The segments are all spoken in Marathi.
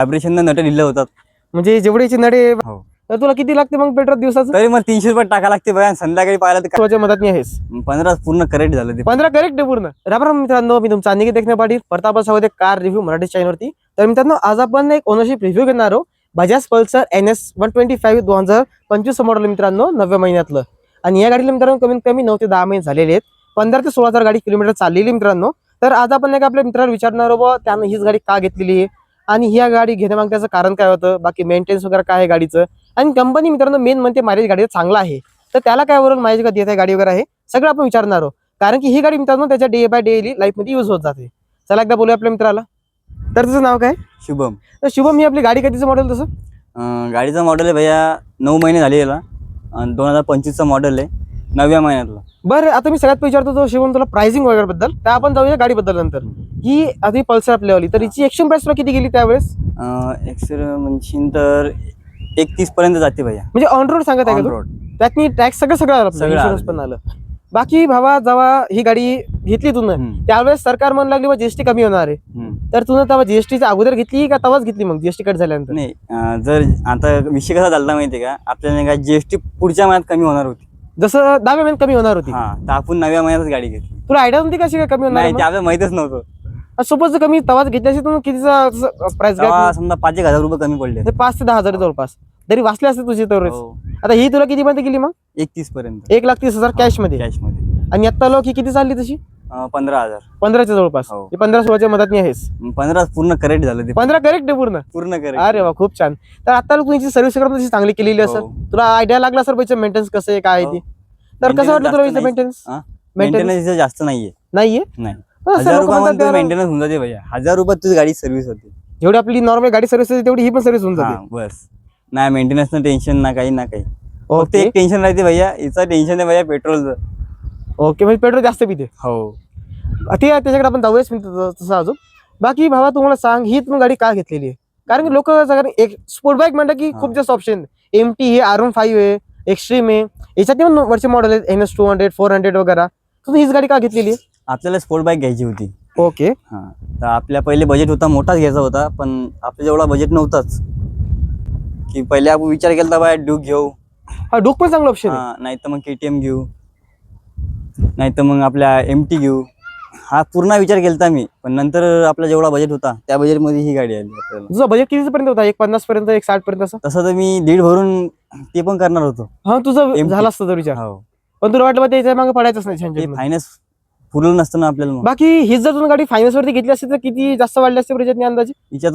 व्हायब्रेशन नट लिहिलं होतात. म्हणजे जेवढेचे नडे हो. तर तुला किती लागते मग पेट्रोल दिवसाचं? तरी मग 300 रुपये टाका लागते बघा. संध्याकाळी पाहिलं तर तुझ्या मदत नाही आहेस 15 पूर्ण करेक्ट झालं ते. 15 करेक्ट आहे पूर्ण. राम मित्रांनो, मी तुमचा अनिकेत देखणे पाटील, प्रतापसावदे कार रिव्ह्यू मराठी चॅनलवरती. तर मित्रांनो, आज आपण एक ओनरशिप रिव्ह्यू घेणार आहोत. बजाज पल्सर NS 125 2025 मॉडेल मित्रांनो, 9व्या महिन्यातलं. आणि या गाडीला मित्रांनो कमीत कमी 9 ते 10 महिने झालेले आहेत. 15 ते 16,000 गाडी किलोमीटर चाललेली मित्रांनो. तर आज आपण एक आपल्या मित्राला विचारणार आहोत त्यानं हीच गाडी का घेतलेली आहे आणि ही गाडी घेण्यामागे त्याचं कारण काय होतं, बाकी मेंटेनन्स वगैरे काय आहे गाडीचं, आणि कंपनी मित्रांनो मेन म्हणते मायलेज गाडीचं चांगला आहे, तर त्याला काय वरून मायलेज का देत आहे गाडी वगैरे आहे सगळं आपण विचारणार आहोत. कारण की ही गाडी मित्रांनो त्याच्या डे बाय डेली लाईफ मध्ये यूज होत जाते. चला एकदा बोलूया आपल्या मित्राला. तर तुझं नाव काय? शुभम. तर शुभम, ही आपली गाडी कधीचं मॉडेल तसं? गाडीचं मॉडेल आहे भैया 9 महिने झाले याला. 2025चं मॉडेल आहे, 9व्या महिन्यातलं. बरं, आता मी सगळ्यात विचारतो तो शुभम तुला प्राइसिंग वगैरे बद्दल, तर आपण जाऊया गाडीबद्दल नंतर. ही आधी पल्सर आपल्यावाली, तर हिची एक्शन प्राइस तुला किती गेली त्यावेळेस? एक्सर म्हणशील तर 31 पर्यंत जाते भैया. म्हणजे ऑन रोड सांगत आहे का ऑन तू? रोड. त्यातनी टॅक्स सगळं आलं, सगळं इन्शुरन्स आलं. पण आलं. बाकी भावा, जेव्हा ही गाडी घेतली तू त्यावेळेस सरकार म्हणू लागली जीएसटी कमी होणार आहे, तर तुला तेव्हा जीएसटीच्या अगोदर घेतली का तेव्हाच घेतली मग जीएसटी कट झाल्यानंतर? नाही, जर आता विषय कसा झाला माहितीये का, आपल्याला काय जीएसटी पुढच्या महिन्यात कमी होणार होती. जसं 10व्या महिन्यात कमी होणार होती. हा, तर आपण 9व्या महिन्यातच गाडी घेतली. तुला आयडिया नव्हती कशी काय कमी होणार नाही, ते आपल्याला माहितच नव्हतं. सपोज कमी तेव्हाच घेतली असेल तर कितीचा प्राइस तेव्हा समजा 5,000 रुपये कमी पडले. 5 ते 10,000 जवळपास तरी वाचले असते तुझे तर. हो. आता ही तुला किती मध्ये गेली मग? 31 पर्यंत 1,30,000 कॅश मध्ये. कॅश मध्ये. आणि आता लोक ही किती चालली तशी? 15,000. 15च्या जवळपास. हो. 15-16च्या मदत नाही आहेस. 15 पूर्ण करेक्ट झालं ते. 15 करेक्ट आहे पूर्ण. करेक्ट. अरे वा, खूप छान. तर आता तुझी सर्व्हिस वगैरे चांगली केलेली असेल. हो. तुला आयडिया लागला सर पैसे मेंटेनन्स कसं आहे काय आहे ते. तर कसं वाटलं तुला मेंटेनन्स? मेंटेनन्स जास्त नाहीये. नाहीये. नाही, 1000 रुपयामध्ये मेंटेनन्स होऊन जाते भैया. 1000 रुपयात तुझी गाडी सर्व्हिस होते. जेवढी आपली नॉर्मल गाडी सर्व्हिस होते तेवढी ही पण सर्व्हिस होऊन हा, जाते. बस. नाही मेंटेनन्स ना टेन्शन ना काही ना काही. फक्त ओके एक टेन्शन राहते भैया, हिचं टेन्शन आहे भैया पेट्रोलचं. ओके, म्हणजे पेट्रोल जास्त पिते. हो. ठीक आहे, त्याच्याकडे आपण जाऊयाच तसं अजून. बाकी भावा, तुम्हाला सांग ही तुम्ही गाडी का घेतलेली आहे? कारण की लोक एक स्पोर्ट बाईक म्हणलं की खूप जास्त ऑप्शन. MT हे R15 आहे, एक्स्ट्रीम आहे, याच्यात पण वरचे मॉडेल आहेत NS 200 400 वगैरे. तुम्ही हीच गाडी का घेतलेली आहे? आपल्याला स्पोर्ट बाईक घ्यायची होती. ओके. हा, तर आपल्या पहिले बजेट होता, मोठाच घ्यायचा होता, पण आपल्या जेवढा बजेट नव्हताच. की पहिले आपण विचार केला बाय ड्यूक घेऊ. हा, डूक पण चांगला ऑप्शन आहे. हा, नाही तर मग KTM घेऊ, नाही तर मग आपल्या MT घेऊ. हा पूर्ण विचार केलता मी, पण नंतर आपला जेवढा बजेट होता त्या बजेट मध्ये ही गाडी आली आपल्याला. तुझा बजेट किती पर्यंत होता? 150 पर्यंत, 160 पर्यंत असं? तसं तर मी 1.5 भरून ते पण करणार होतो. हा, तुझं MT. झाला असतं तर विचार. हो. पण तुला वाटलं त्याच्या मागे पडायचंच नाही छान ते छान. फायनान्स पुरलं नसतं ना आपल्याला. मग बाकी हीच जर तुम्ही गाडी फायनान्स वरती घेतली असती तर किती जास्त वाढली असते बजेटने अंदाजे? हिच्यात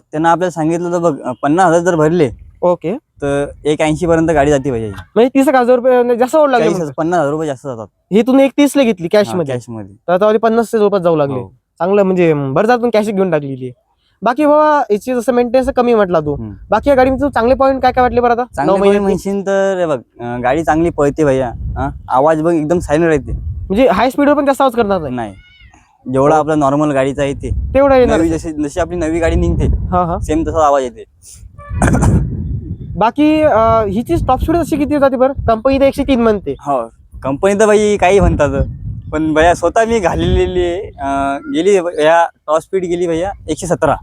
त्यांना आपल्याला सांगितलं तर बघ, 50,000 जर भरले ओके, तर 180 पर्यंत गाडी जाते पाहिजे. म्हणजे 30,000 रुपये जास्त वाढ लागले. 50,000 रुपये जास्त जातात ही तुम्ही 31 ला घेतली कॅश मध्ये, कॅश मध्ये. तर आता 50 च्या जवळपास जाऊ लागले. हो. चांगलं, म्हणजे बरं जातून कॅश घेऊन टाकलेली. बाकी बाबा याची जसं मेंटेनन्स कमी म्हटला तू, बाकी या गाडीमध्ये चांगले पॉईंट काय काय वाटले बरं? आता चांगले म्हणशील तर बघ, गाडी चांगली पळते भैया. आवाज बघ एकदम सायलेंट राहते. म्हणजे हाय स्पीडवर पण जास्त आवाज करणार नाही. नाही, जेवढा आपला नॉर्मल गाडीचा आहे ते तेवढा येणार. जशी आपली नवी गाडी निघते हा हा, सेम तसा आवाज येते. बाकी हिची टॉप स्पीड अशी किती जाते बरं? कंपनी तर 103 म्हणते. हो, कंपनी तर बाई काही म्हणतात, पण भैया स्वतः मी घालेलेली गेली भैया. टॉप स्पीड गेली भैया 117.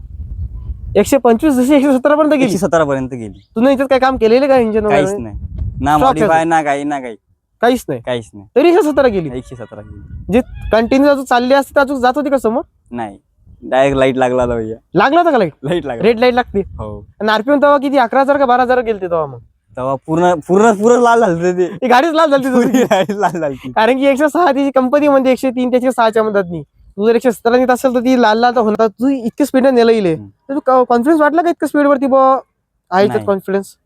125 जशी 117 पर्यंत गेली. 117 पर्यंत गेली. तुम्ही याच्यात काय काम केलेलं का इंजिन काहीच वगैरे? नाही, ना मॉडिफाय ना काही ना काही. काहीच नाही. काहीच नाही. तरी 117 गेली. 117 गेली. जे कंटिन्यू अजून चालली असते अजून जात होती का समोर? नाही, डायरेक्ट लाईट लागला होता भैया. लागला होता का लाईट? लाईट लागला. रेड लाईट लागते. हो. आणि RPM तेव्हा किती 11,000 का 12,000 गेलते तेव्हा? मग तेव्हा पूर्ण पूर्ण पूर्ण लाल झालं ते. ती गाडीच लाल झाली तुझी. लाल झाली. कारण की 106 ती कंपनी म्हणजे 103 त्याच्या 6च्या मदत नाही. तू जर 117 नेत असेल तर ती लाल लाल तर होणार. तू इतकी स्पीड नेलं येईल, तर कॉन्फिडन्स वाटला का इतकं स्पीड वरती आहे नाही. कॉन्फिडन्स?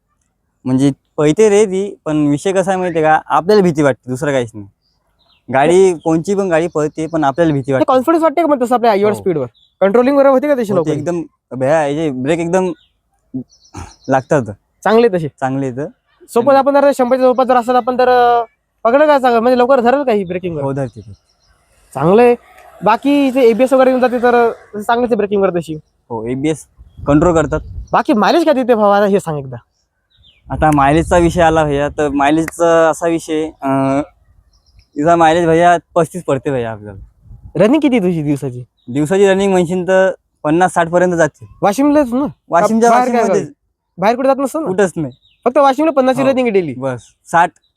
म्हणजे पळते रे ती, पण विषय कसा आहे माहितीये का, आपल्याला भीती वाटते, दुसरं काहीच नाही. गाडी कोणची पण गाडी पळते, पण आपल्याला भीती वाटते. कॉन्फिडन्स वाटते का मग तसं आपल्या आईवर हो. स्पीडवर? कंट्रोलिंग वगैरे होते का तशी लोक? एकदम भैया, याचे ब्रेक एकदम लागतात, चांगले तसे चांगले येतं. सपोज आपण जर 100च्या जवळपास जर असेल आपण तर पकडलं काय चांगलं, म्हणजे लवकर धरेल का ही ब्रेकिंग वर? हो, धरते. चांगलं आहे. बाकी इथे ABS वगैरे येऊन जाते तर चांगलीच ब्रेकिंग वर तशी. हो, ABS कंट्रोल करतात. बाकी मायलेज काय देते भावा हे सांग एकदा. आता मायलेजचा विषय आला भैया, तर मायलेजचा असा विषय, तिचा मायलेज भैया 35 पडते भैया आपल्याला. रनिंग किती तुझी दिवसाची? दिवसाची रनिंग म्हणशील तर 50-60 पर्यंत जाते. वाशिमलाच ना वाशिमच्या बाहेर काय वाशिममध्येच. बाहेर कुठे जात नसतं ना कुठंच नाही. फक्त वाशिमला 50 हो. रेटिंग डेली बस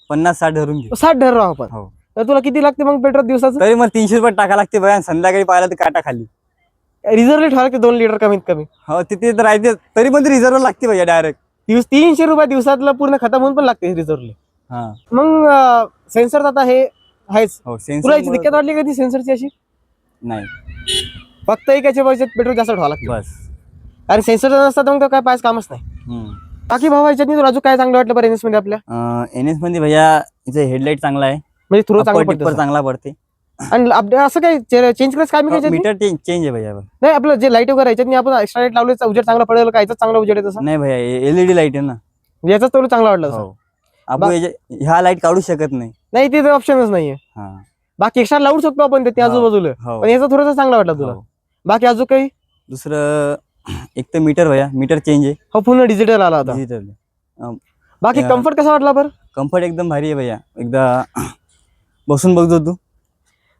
50-60 धरून घे. 60 धर राव आपण. हो. तर तुला किती लागते मग पेट्रोल दिवसाचं तरी मग 300 रुपये टाका लागते बघा. संध्याकाळी पाहिला तर काटा खाली. रिझर्व ठेवा लागते 2 लिटर कमीत कमी. हो तिथे तर राहते. तरी पण रिझर्व लागते भैया डायरेक्ट. 300 रुपये दिवसातला पूर्ण खतम होऊन पण लागते रिझर्वले. हा. मग सेन्सर आता हे आहेच. हो तुला सेन्सर याची दिक्कत वाटली कधी सेन्सरची अशी? नाही. फक्त एकाच्या पैशात पेट्रोल जास्त ठेवा लागते. बस. आणि सेन्सर नसतात मग तर काय पास कामच नाही. बाकी भावा याच्यात तुला अजून काय चांगलं वाटलं बरं NS मध्ये आपल्या? NS मध्ये भैया इथे हेडलाईट चांगला आहे. म्हणजे थोडं चांगलं टिप्पर पडतं चांगला पडते. आणि असं काय चेंज करायचं काय मी काय मीटर चेंज आहे भैया. नाही आपलं जे लाईट वगैरे याच्यात आपण एक्स्ट्रा लाईट लावले उजेड चांगला पडेल का याचा चांगला उजेड आहे तसं? नाही भैया LED लाईट आहे ना. याचाच तुला चांगला वाटलं तसं? हो. आपण ह्या लाईट काढू शकत नाही. नाही ते ऑप्शनच नाहीये. हा. बाकी एक्स्ट्रा लावू शकतो आपण ते आजूबाजूला. हो. पण याचा थोडासा चांगला वाटला तुला? हो. बाकी अजून काही? दुसरं एक तर मीटर भैया. मीटर चेंज आहे. हो पूर्ण डिजिटल आला आता. डिजिटल. बाकी कम्फर्ट कसा वाटला बरं? कम्फर्ट एकदम भारी आहे भैया. एकदा बसून बघतो तू.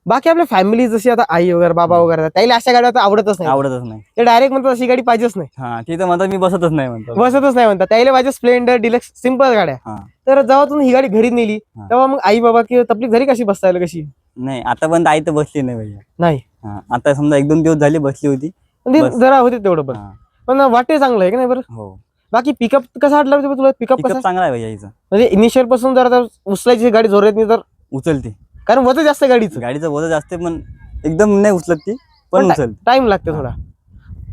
बाकी आपल्या फॅमिली जशी आता आई वगैरे बाबा वगैरे त्याला अशा गाड्या आता आवडतच नाही. आवडतच नाही. ते डायरेक्ट म्हणतात अशी गाडी पाहिजेच नाही. हा ते तर म्हणतात मी बसतच नाही म्हणतात. बसतच नाही म्हणतात. त्याला पाहिजे स्प्लेंडर डिलक्स सिंपल गाड्या. हा. तर जेव्हा तुम्ही ही गाडी घरी नेली हा. तेव्हा मग आई बाबा किंवा तपली घरी कशी बसतायला कशी? नाही आतापर्यंत आई तर बसली नाही भैया. नाही. हा. आता समजा 1-2 दिवस झाले बसली होती. पण ते बस. जरा होते तेवढं पण. हा. पण वाटे चांगलं आहे की नाही बरं? हो. बाकी पिकअप कसा वाटला तुला? पिकअप कसा? पिकअप चांगला आहे भैया हिचा. म्हणजे इनिशियल पासून जर आता उचलायची गाडी जोरात नाही तर उचलते. कारण वजन जास्त गाडीचं गाडीचं वजन जास्त पण एकदम नाही उचलत ती पण उचलते. टाइम लागते थोडा.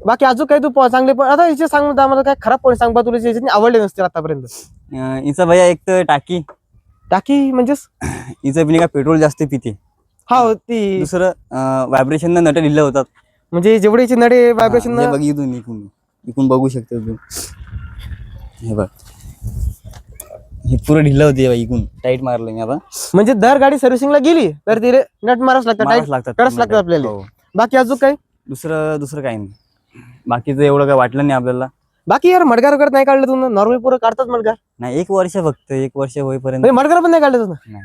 बाकी अजून काही तू चांगले पण आता हिचे सांग आम्हाला काय खराब पण सांग बा तुला याच्यात आवडले नसतील आतापर्यंत? हिचा भैया एक तर टाकी म्हणजे हिचं पिणे का पेट्रोल जास्त पिते. हा ती दुसरं व्हायब्रेशन नट ढिल्ले होतात. म्हणजे जेवढे याचे नडे व्हायब्रेशन हे बघ इथून इकडून बघू शकतो तू. हे बघ हे पुरं ढिल्लं होते बघ इकडून टाईट मारलं मी आता. म्हणजे दर गाडी सर्व्हिसिंगला गेली तर तिथे नट माराच लागतात टाईट लागतात कडच लागतात आपल्याला. हो. बाकी अजून काही? दुसरं काही नाही. बाकीचं एवढं काय वाटलं नाही आपल्याला. बाकी यार मडगार वगैरे नाही काढलं तुम्ही? नॉर्मल पुरं काढतात मडगार? नाही 1 वर्ष फक्त 1 वर्ष होईपर्यंत. म्हणजे मडगार पण नाही काढलं तुम्ही? नाही.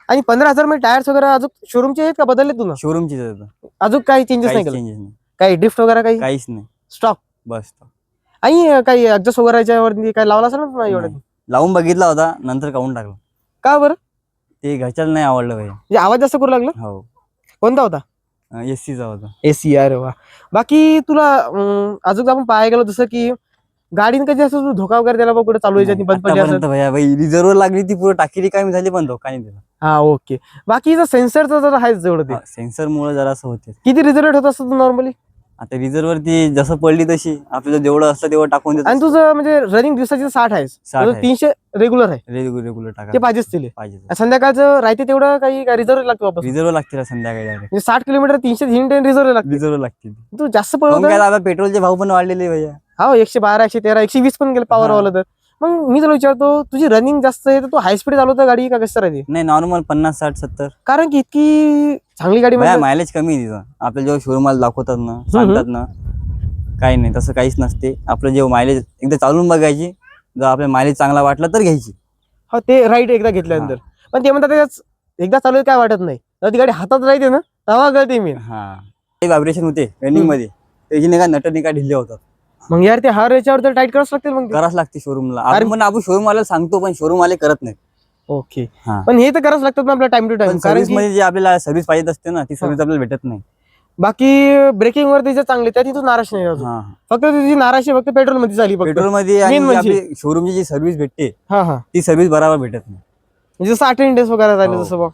आणि 15,000 मध्ये टायर्स वगैरे अजून शोरूमचे आहेत का बदलले तुम्ही? शोरूमची अजून काही चेंजेस नाही केलं? चेंजेस नाही. काही ड्रिफ्ट वगैरे काही? काहीच नाही. स्टॉक? बस. आणि काही एक्झॉस्ट वगैरे याच्यावरती काही लावला असेल ना एवढं? नाही. लावून बघितला होता नंतर काढून टाकलं. का बरं? ते घरच्याला नाही आवडलं भैया. म्हणजे आवाज जास्त करू लागला? हो. कोणता होता? SCचा होता. AC. अरे वा. बाकी तुला अजून आपण पाहायला गेलो जसं की गाडीने कधी असं धोका वगैरे त्याला कुठे चालू यायच्या बंद पडली असेल? आतापर्यंत भैया रिझर्व लागली ती पुरं टाकी रिकामी झाली पण धोका नाही दिला. हा ओके. बाकी सेन्सरचं जर आहेच जेवढं ते सेन्सर मुळे जरा असं होते. किती रिझर्वेट होत असतं नॉर्मली? आता रिझर्व वरती जसं पडली तशी आपल्याला जेवढं असतं तेवढं टाकून देत. आणि तुझं म्हणजे रनिंग दिवसाची 60 आहे, 60 आहे. 300 रेग्युलर आहे, रेग्युलर टाका ते पाहिजेच तिले. पाहिजे. संध्याकाळचं राहते तेवढं काही रिझर्व लागतो वापस? रिझर्व लागते संध्याकाळी direct. म्हणजे 60 किलोमीटर 310 रिझर्व लागते. रिझर्व लागते. तू जास्त काहून पळवतो. काय आता पेट्रोलचे भाव पण वाढलेले भैया. हा 112 113 120 पण गेलं पॉवर वाला तर. मग मी तुला विचारतो तुझी रनिंग जास्त आहे तर तू हाय स्पीड चालवतो गाडी का कसं राहते? नाही नॉर्मल 50 60 70. कारण की इतकी चांगली गाडी म्हणजे मायलेज कमी आहे तिथं. आपल्या जेव्हा शोरूमाला दाखवतात ना सांगतात ना काही नाही तसं काहीच नसते. आपलं जेव्हा मायलेज एकदा चालून बघायची, जर आपल्या मायलेज चांगला वाटला तर घ्यायची. हा ते राईट एकदा घेतल्यानंतर. पण ते म्हणतात त्याच्यात एकदा चालू काय वाटत नाही, तर ती गाडी हातात राहते ना तेव्हा कळते मी. हा ते व्हायब्रेशन होते रनिंग मध्ये त्याची नाही का नट नाही का ढिल्ले होतात. मग यार ते हर याच्यावर तर टाईट करावं लागतील मग. करावंच लागते शोरूमला. आपण शोरूम वाल्याला सांगतो पण शोरूम वाले करत नाही. ओके. हा. पण हे तर करावंच लागतात ना आपल्या टाइम टू टाइम. सर्व्हिस मध्ये जे आपल्याला सर्व्हिस पाहिजे असते ना ती सर्व्हिस आपल्याला भेटत नाही. बाकी ब्रेकिंग वर तिचे चांगले त्याची तू नाराज नाही अजून. हा. फक्त तुझी नाराजी फक्त पेट्रोल मध्ये झाली. पेट्रोल मध्ये Main आणि म्हणजे. आपली शोरूमची जी सर्व्हिस भेटते हा हा ती सर्व्हिस बरोबर भेटत नाही. म्हणजे जसं अटेंडन्स वगैरे झाले हो. जसं बघ.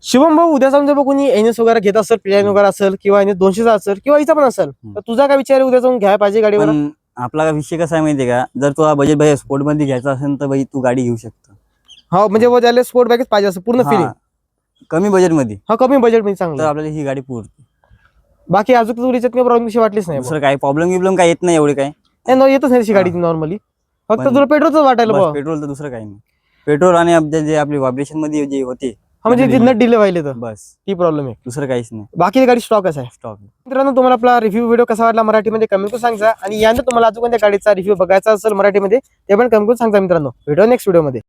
शिवम भाऊ उद्या समजा बघ कोणी NS वगैरे घेत असेल, प्लॅन वगैरे असेल किंवा NS 200 असेल किंवा हिचा पण असेल, तर तुझा काय विचार आहे उद्या जाऊन घ्यायला पाहिजे गाडीवर? पण आपला विषय कसा आहे माहितीये का, जर तुला बजेट भाई स्पोर्ट मध्ये घ्यायचा असेल तर भाई तू गाडी घेऊ शकतो. हा म्हणजे वो त्याला स्पोर्ट बॅगच पाहिजे असं पूर्ण फिलिंग. कमी बजेट मध्ये हा कमी बजेट मध्ये तर चांगलं. आपल्याला ही गाडी पुरते. बाकी अजून तुला याच्यात काही प्रॉब्लेम वाटलीच नाही? दुसरं काही प्रॉब्लेम काय येत नाही एवढे काय. येतच नाही गाडी नॉर्मली. फक्त पण तुला पेट्रोलच वाटायला बघ. पेट्रोल तर दुसरं काही नाही. पेट्रोल आणि जे आपली व्हायब्रेशन मध्ये जे होते म्हणजे जिथं डिले व्हायले तर बस ती प्रॉब्लेम आहे. दुसरं काहीच नाही. बाकी गाडी स्टॉकच आहे. स्टॉक. मित्रांनो तुम्हाला आपला रिव्ह्यू व्हिडिओ कसा वाटला मराठीमध्ये कमेंट करून सांगा. आणि यानंतर तुम्हाला अजून कोणत्या गाडीचा रिव्ह्यू बघायचा असेल मराठीमध्ये ते पण कमेंट करून सांगा मित्रांनो. व्हिडिओ नेक्स्ट व्हिडिओ मध्ये.